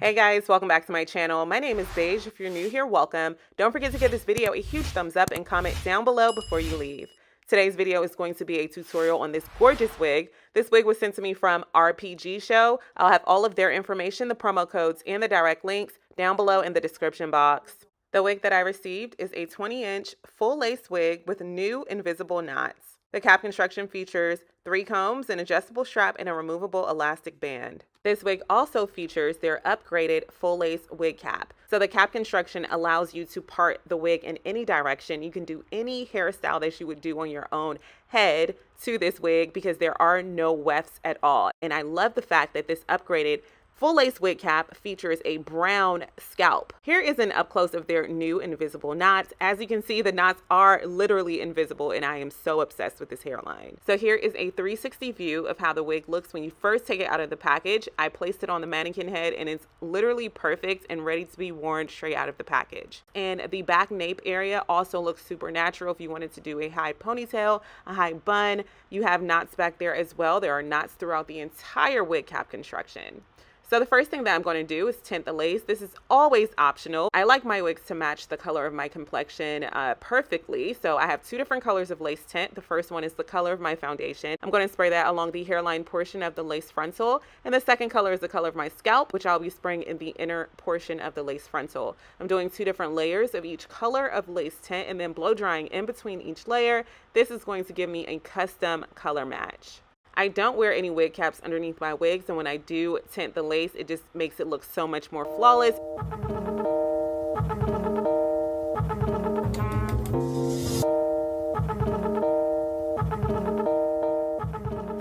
Hey guys, welcome back to my channel. My name is Beige. If you're new here, welcome. Don't forget to give this video a huge thumbs up and comment down below before you leave. Today's video is going to be a tutorial on this gorgeous wig. This wig was sent to me from RPGSHOW. I'll have all of their information, the promo codes, and the direct links down below in the description box. The wig that I received is a 20-inch full lace wig with new invisible knots. The cap construction features 3 combs, an adjustable strap, and a removable elastic band. This wig also features their upgraded full lace wig cap. So the cap construction allows you to part the wig in any direction. You can do any hairstyle that you would do on your own head to this wig because there are no wefts at all. And I love the fact that this upgraded full lace wig cap features a brown scalp. Here is an up close of their new invisible knots. As you can see, the knots are literally invisible and I am so obsessed with this hairline. So here is a 360 view of how the wig looks when you first take it out of the package. I placed it on the mannequin head and it's literally perfect and ready to be worn straight out of the package. And the back nape area also looks super natural. If you wanted to do a high ponytail, a high bun, you have knots back there as well. There are knots throughout the entire wig cap construction. So the first thing that I'm going to do is tint the lace. This is always optional. I like my wigs to match the color of my complexion perfectly. So I have 2 different colors of lace tint. The first one is the color of my foundation. I'm going to spray that along the hairline portion of the lace frontal. And the second color is the color of my scalp, which I'll be spraying in the inner portion of the lace frontal. I'm doing 2 different layers of each color of lace tint and then blow drying in between each layer. This is going to give me a custom color match. I don't wear any wig caps underneath my wigs, and when I do tint the lace, it just makes it look so much more flawless.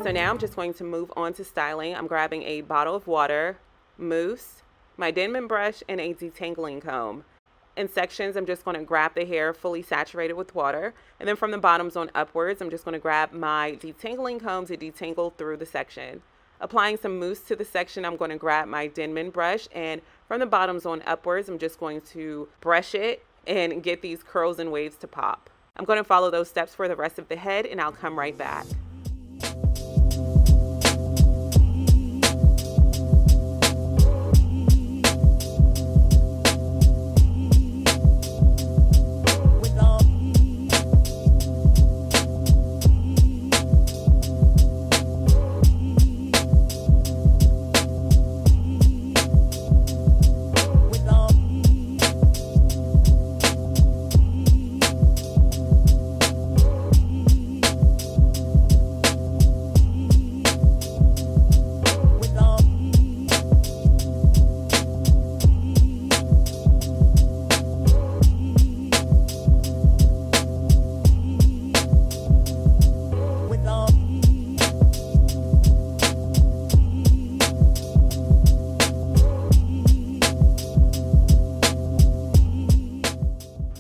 So now I'm just going to move on to styling. I'm grabbing a bottle of water, mousse, my Denman brush, and a detangling comb. In sections, I'm just going to grab the hair fully saturated with water. And then from the bottoms on upwards, I'm just going to grab my detangling comb to detangle through the section. Applying some mousse to the section, I'm going to grab my Denman brush. And from the bottoms on upwards, I'm just going to brush it and get these curls and waves to pop. I'm going to follow those steps for the rest of the head, and I'll come right back.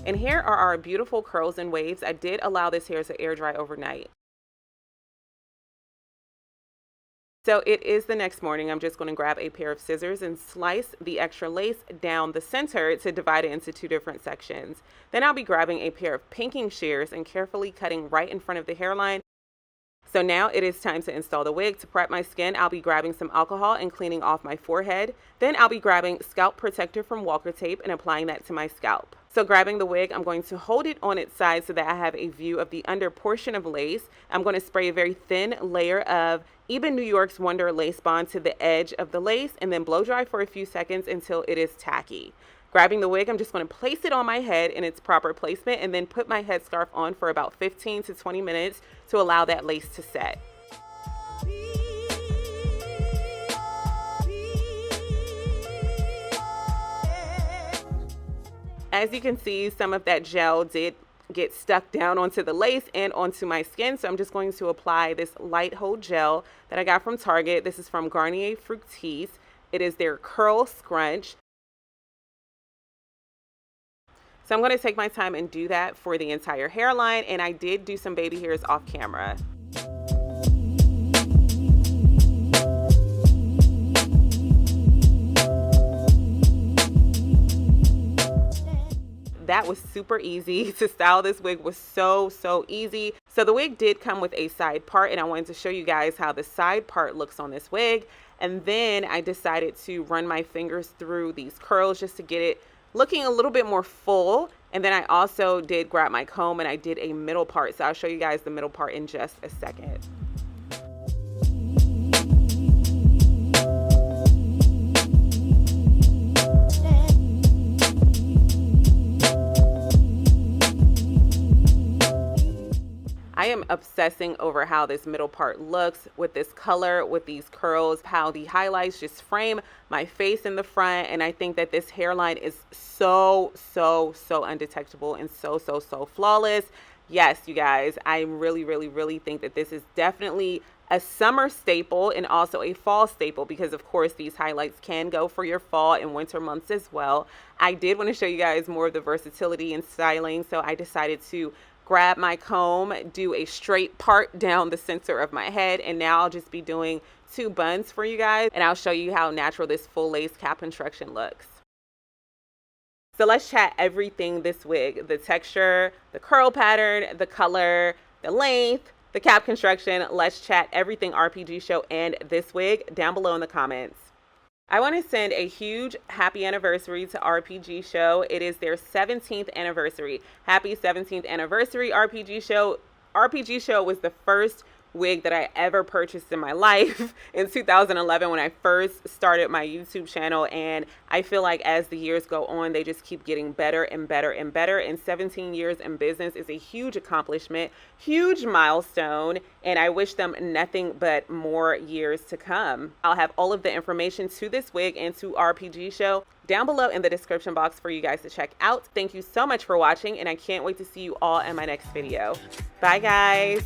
And here are our beautiful curls and waves. I did allow this hair to air dry overnight. So it is the next morning. I'm just going to grab a pair of scissors and slice the extra lace down the center to divide it into 2 different sections. Then I'll be grabbing a pair of pinking shears and carefully cutting right in front of the hairline. So now it is time to install the wig. To prep my skin, I'll be grabbing some alcohol and cleaning off my forehead. Then I'll be grabbing scalp protector from Walker tape and applying that to my scalp. So grabbing the wig, I'm going to hold it on its side so that I have a view of the under portion of lace. I'm going to spray a very thin layer of Eben New York's Wonder Lace Bond to the edge of the lace and then blow dry for a few seconds until it is tacky. Grabbing the wig, I'm just going to place it on my head in its proper placement and then put my headscarf on for about 15 to 20 minutes to allow that lace to set. As you can see, some of that gel did get stuck down onto the lace and onto my skin. So I'm just going to apply this light hold gel that I got from Target. This is from Garnier Fructis. It is their curl scrunch. So I'm going to take my time and do that for the entire hairline. And I did do some baby hairs off camera. that was super easy. To style this wig was so easy. So the wig did come with a side part, and I wanted to show you guys how the side part looks on this wig. And then I decided to run my fingers through these curls just to get it looking a little bit more full. And then I also did grab my comb and I did a middle part. So I'll show you guys the middle part in just a second. I am obsessing over how this middle part looks with this color, with these curls, how the highlights just frame my face in the front. And I think that this hairline is so undetectable and so flawless. Yes, you guys, I really think that this is definitely a summer staple and also a fall staple, because of course these highlights can go for your fall and winter months as well. I did want to show you guys more of the versatility in styling, so I decided to grab my comb, do a straight part down the center of my head, and now I'll just be doing 2 buns for you guys, and I'll show you how natural this full lace cap construction looks. So let's chat everything this wig: the texture, the curl pattern, the color, the length, the cap construction. Let's chat everything RPG Show and this wig down below in the comments. I want to send a huge happy anniversary to RPG Show. It is their 17th anniversary. Happy 17th anniversary, RPG Show. RPG Show was the first wig that I ever purchased in my life in 2011 when I first started my YouTube channel, and I feel like as the years go on, they just keep getting better and better and better. And 17 years in business is a huge accomplishment, huge milestone, and I wish them nothing but more years to come. I'll have all of the information to this wig and to RPG Show down below in the description box for you guys to check out. Thank you so much for watching, and I can't wait to see you all in my next video. Bye guys.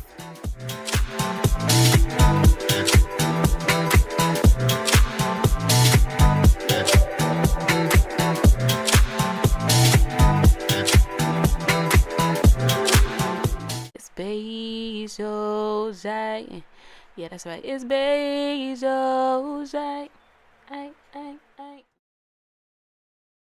It's Beijos, yeah, that's right. It's Beijos,